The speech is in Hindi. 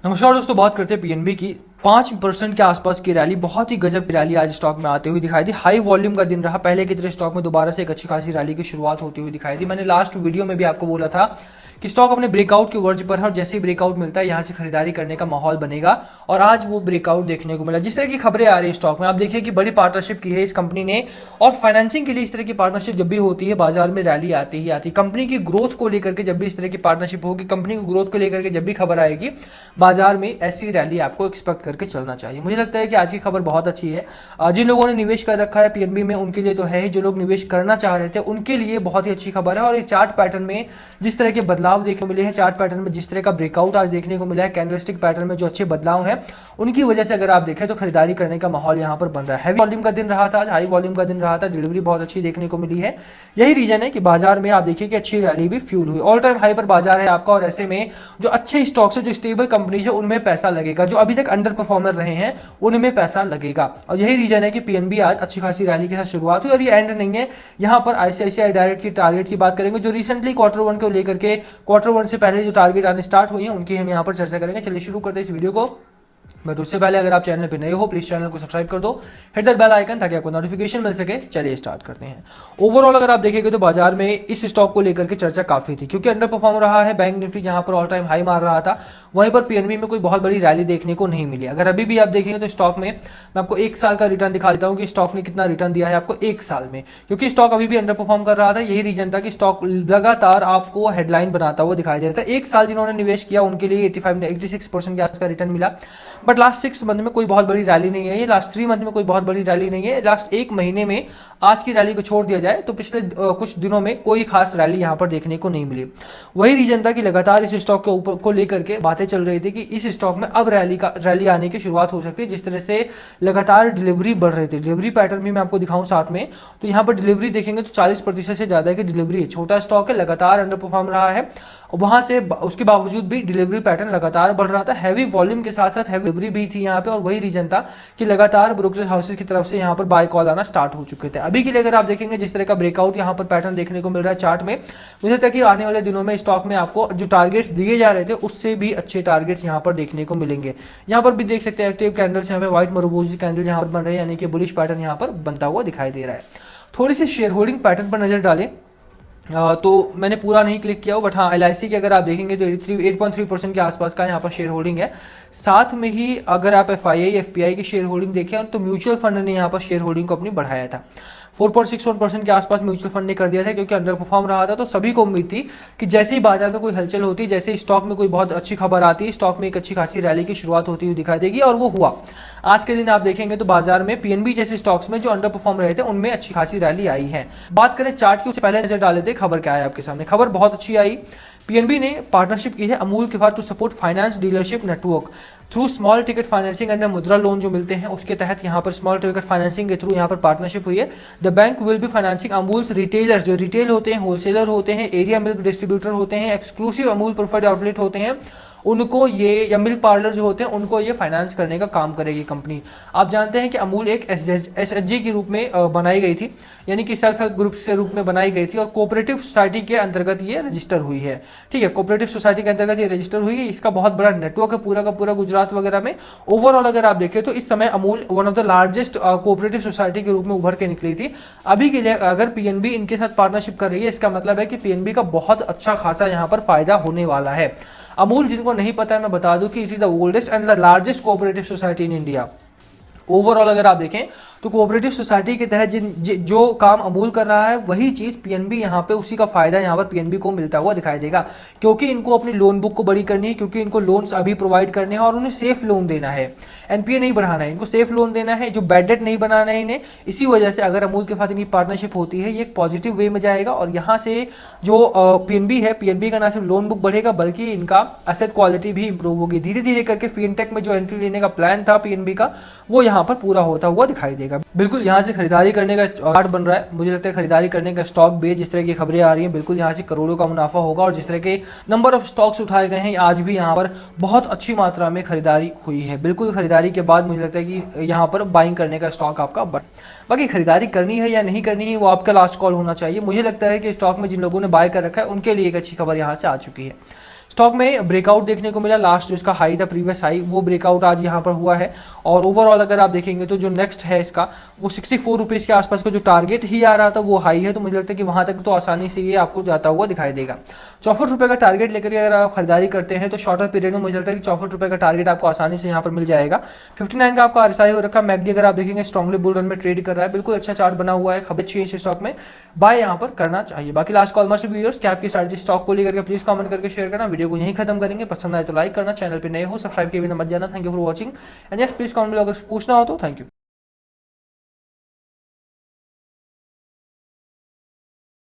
नमस्कार दोस्तों, बात करते हैं पीएनबी की। 5% के आसपास की रैली, बहुत ही गजब की रैली आज स्टॉक में आते हुए दिखाई दी। हाई वॉल्यूम का दिन रहा, पहले की तरह स्टॉक में दोबारा से एक अच्छी खासी रैली की शुरुआत होती हुई दिखाई दी। मैंने लास्ट वीडियो में भी आपको बोला था कि स्टॉक अपने ब्रेकआउट के वर्ज पर है और जैसे ही ब्रेकआउट मिलता है यहाँ से खरीदारी करने का माहौल बनेगा, और आज वो ब्रेकआउट देखने को मिला। जिस तरह की खबरें आ रही है स्टॉक में, आप देखिए कि बड़ी पार्टनरशिप की है इस कंपनी ने, और फाइनेंसिंग के लिए इस तरह की पार्टनरशिप जब भी होती है बाजार में रैली आती ही आती है। कंपनी की ग्रोथ को लेकर के जब भी इस तरह की पार्टनरशिप होगी, कंपनी की ग्रोथ को लेकर के जब भी खबर आएगी, बाजार में ऐसी रैली आपको एक्सपेक्ट करके चलना चाहिए। मुझे लगता है कि आज की खबर बहुत अच्छी है। जिन लोगों ने निवेश कर रखा है पीएनबी में उनके लिए तो है ही, जो लोग निवेश करना चाह रहे थे उनके लिए बहुत ही अच्छी खबर है। और ये चार्ट पैटर्न में जिस तरह के बदलाव देखने को मिले हैं, चार्ट पैटर्न में जिस तरह का ब्रेकआउट आज देखने को मिला है, कैंडलस्टिक पैटर्न में जो अच्छे बदलाव हैं, उनकी वजह से अगर आप देखें तो खरीदारी करने का माहौल यहां पर बन रहा है। हैवी वॉल्यूम का दिन रहा था, हाई वॉल्यूम का दिन रहा था, डिलीवरी बहुत अच्छी देखने को मिली है। यही रीजन है कि बाजार में आप देखिए कि अच्छी रैली भी फ्यूल हुई। ऑल टाइम हाई पर बाजार है आपका, और ऐसे में जो अच्छे स्टॉक्स है, जो स्टेबल कंपनीज है, उनमें पैसा लगेगा। जो अभी तक अंडर परफॉर्मर रहे हैं उनमें पैसा लगेगा, और यही रीजन है कि पीएनबी आज अच्छी खासी रैली के साथ शुरुआत हुई। और ये एंड नहीं है, यहां पर आईसीआईसीआई डायरेक्ट की टारगेट की बात करेंगे, जो रिसेंटली Q1 को लेकर के Q1 से पहले जो टारगेट आने स्टार्ट हुई है उनकी हम यहां पर चर्चा करेंगे। चलिए शुरू करते हैं इस वीडियो को। बट उससे पहले अगर आप चैनल पे नए हो प्लीज चैनल को सब्सक्राइब कर दो, हिट द बेल आइकन ताकि आपको नोटिफिकेशन मिल सके। चलिए स्टार्ट करते हैं। ओवरऑल अगर आप देखेंगे तो बाजार में इस स्टॉक को लेकर के चर्चा काफी थी, क्योंकि अंडर परफॉर्म रहा है। बैंक निफ्टी जहां पर ऑल टाइम हाई मार रहा था, वहीं पर पीएनबी में कोई बहुत बड़ी रैली देखने को नहीं मिली। अगर अभी भी आप देखेंगे तो स्टॉक में मैं आपको एक साल का रिटर्न दिखा देता हूं कि स्टॉक ने कितना रिटर्न दिया है आपको एक साल में, क्योंकि स्टॉक अभी भी अंडर परफॉर्म कर रहा था। यही रीजन था कि स्टॉक लगातार आपको हेडलाइन बनाता हुआ दिखाई दे रहा था। एक साल जिन्होंने निवेश किया उनके लिए 86% के आसपास का रिटर्न मिला। बट लास्ट 6 मंथ में कोई बहुत बड़ी रैली नहीं है, ये लास्ट 3 मंथ में कोई बहुत बड़ी रैली नहीं है। लास्ट एक महीने में आज की रैली को छोड़ दिया जाए तो पिछले कुछ दिनों में कोई खास रैली यहां पर देखने को नहीं मिली। वही रीजन था कि लगातार इस स्टॉक के ऊपर को लेकर के बातें चल रही थी कि इस स्टॉक में अब रैली आने की शुरुआत हो सकती है। जिस तरह से लगातार डिलीवरी बढ़ रही थी, डिलीवरी पैटर्न भी मैं आपको दिखाऊं साथ में, तो यहाँ पर डिलीवरी देखेंगे तो 40% से ज्यादा की डिलीवरी है। छोटा स्टॉक है, लगातार अंडर परफॉर्म रहा है, वहां से उसके बावजूद भी डिलीवरी पैटर्न लगातार बढ़ रहा था। हैवी वॉल्यूम के साथ साथ हैवी डिलीवरी भी थी यहाँ पे, और वही रीजन था कि लगातार ब्रोकरेज हाउसेस की तरफ से यहाँ पर बाय कॉल आना स्टार्ट हो चुके थे। अभी के लिए अगर आप देखेंगे जिस तरह का ब्रेकआउट यहाँ पर पैटर्न देखने को मिल रहा है चार्ट में, मुझे लगता है कि आने वाले दिनों में स्टॉक में आपको जो टारगेट्स दिए जा रहे थे उससे भी अच्छे टारगेट्स यहाँ पर देखने को मिलेंगे। यहाँ पर भी देख सकते हैं एक्टिव कैंडल्स यहाँ पे व्हाइट मरूबोजी कैंडल यहाँ पर बन रहे हैं, यानी कि बुलिश पैटर्न यहाँ पर बनता हुआ दिखाई दे रहा है। थोड़ी सी शेयर होल्डिंग पैटर्न पर नजर डालें तो मैंने पूरा नहीं क्लिक किया, बट हाँ एलआईसी के अगर आप देखेंगे तो 8.3% के आसपास का यहाँ पर शेयर होल्डिंग है। साथ में ही अगर आप एफआईआई एफपीआई की शेयर होल्डिंग देखें तो म्यूचुअल फंड ने यहाँ पर शेयर होल्डिंग को अपनी बढ़ाया था। 4.61% के आसपास म्यूचुअल फंड ने कर दिया था, क्योंकि अंडर परफॉर्म रहा था। तो सभी को उम्मीद थी कि जैसे ही बाजार में कोई हलचल होती, जैसे ही स्टॉक में कोई बहुत अच्छी खबर आती है, स्टॉक में एक अच्छी खासी रैली की शुरुआत होती हुई दिखाई देगी, और वो हुआ। आज के दिन आप देखेंगे तो बाजार में पीएनबी जैसे स्टॉक्स में जो अंडर परफॉर्म रहे थे उनमें अच्छी खासी रैली आई है। बात करें चार्ट की, उससे पहले नजर डाले थे खबर क्या है आपके सामने। खबर बहुत अच्छी आई, पीएनबी ने पार्टनरशिप की है अमूल के साथ to support finance dealership network through small ticket financing and Mudra loan जो मिलते हैं उसके तहत यहाँ पर स्मॉल टिकट फाइनेंसिंग के थ्रू यहाँ पर पार्टनरशिप हुई है। The bank will be financing Amul's retailers, जो रिटेल होते हैं, होलसेलर होते हैं, एरिया मिल्क डिस्ट्रीब्यूटर होते हैं, एक्सक्लूसिव अमूल प्रोफाइड आउटलेट होते हैं, उनको ये, या मिल्क पार्लर जो होते हैं उनको ये फाइनेंस करने का काम करेगी कंपनी। आप जानते हैं कि अमूल एक एसएचजी के रूप में बनाई गई थी, यानी कि सेल्फ हेल्प ग्रुप के रूप में बनाई गई थी, और कोऑपरेटिव सोसाइटी के अंतर्गत ये रजिस्टर हुई है। ठीक है, कोऑपरेटिव सोसाइटी के अंतर्गत ये रजिस्टर हुई है। इसका बहुत बड़ा नेटवर्क है पूरा का पूरा गुजरात वगैरह में। ओवरऑल अगर आप देखें तो इस समय Amul one of the largest cooperative society के रूप में उभर के निकली थी। अभी के लिए अगर पीएनबी इनके साथ पार्टनरशिप कर रही है, इसका मतलब है कि पीएनबी का बहुत अच्छा खासा यहाँ पर फायदा होने वाला है। अमूल, जिनको नहीं पता है मैं बता दूं कि it is the oldest and the largest cooperative society in India. Overall अगर आप देखें तो कोऑपरेटिव सोसाइटी के तहत जो काम अमूल कर रहा है वही चीज पीएनबी यहाँ पे, उसी का फायदा यहाँ पर पीएनबी को मिलता हुआ दिखाई देगा, क्योंकि इनको अपनी लोन बुक को बड़ी करनी है, क्योंकि इनको लोन्स अभी प्रोवाइड करने हैं और उन्हें सेफ लोन देना है, एनपीए नहीं बढ़ाना है, इनको सेफ लोन देना है, जो बैड डेट नहीं बनाना है इन्हें। इसी वजह से अगर अमूल के साथ इनकी पार्टनरशिप होती है ये एक पॉजिटिव वे में जाएगा, और यहाँ से जो पीएनबी है, पीएनबी का ना सिर्फ लोन बुक बढ़ेगा बल्कि इनका एसेट क्वालिटी भी इंप्रूव होगी। धीरे धीरे करके फिनटेक में जो एंट्री लेने का प्लान था पीएनबी का, वो यहाँ पर पूरा होता हुआ दिखाई देगा। बिल्कुल यहाँ से खरीदारी करने का चार्ट बन रहा है, मुझे लगता है खरीदारी करने का स्टॉक भी, जिस तरह की खबरें आ रही हैं, बिल्कुल यहाँ से करोड़ों का मुनाफा होगा। और जिस तरह के नंबर ऑफ स्टॉक्स उठाए गए हैं, आज भी यहाँ पर बहुत अच्छी मात्रा में खरीदारी हुई है। बिल्कुल खरीदारी के बाद मुझे लगता है कि यहाँ पर बाइंग करने का स्टॉक आपका बढ़। बाकी खरीदारी करनी है या नहीं करनी है वो आपका लास्ट कॉल होना चाहिए। मुझे लगता है कि स्टॉक में जिन लोगों ने बाय कर रखा है उनके लिए एक अच्छी खबर यहाँ से आ चुकी है। स्टॉक में ब्रेकआउट देखने को मिला, लास्ट जो इसका हाई था प्रीवियस हाई वो ब्रेकआउट आज यहाँ पर हुआ है। और ओवरऑल अगर आप देखेंगे तो जो नेक्स्ट है इसका वो 64 रुपीज़ के आसपास का जो टारगेट ही आ रहा था वो हाई है, तो मुझे लगता है कि वहां तक तो आसानी से ये आपको जाता हुआ दिखाई देगा। 64 रुपये का टारगेट लेकर अगर आप खरीदारी करते हैं तो शॉर्टर पीरियड में मुझे लगता है कि 64 रुपये का टारगेट आपको आसानी से यहाँ पर मिल जाएगा। 59 का आपका RSI हो रखा। मैकडी अगर आप देखेंगे स्ट्रॉन्गली बुल रन में ट्रेड कर रहा है, बिल्कुल अच्छा चार्ट बना हुआ है, खबर अच्छी है इस स्टॉक में, बाय यहाँ पर करना चाहिए। बाकी लास्ट कॉल मस्ट व्यूअर्स क्या आपकी स्ट्रैटेजी स्टॉक को लेकर प्लीज कमेंट करके शेयर करना। वीडियो को यहीं खत्म करेंगे, पसंद आए तो लाइक करना, चैनल पे नए हो सब्सक्राइब किए बिना मत जाना। Thank you for watching and yes please comment में अगर पूछना हो तो। Thank you.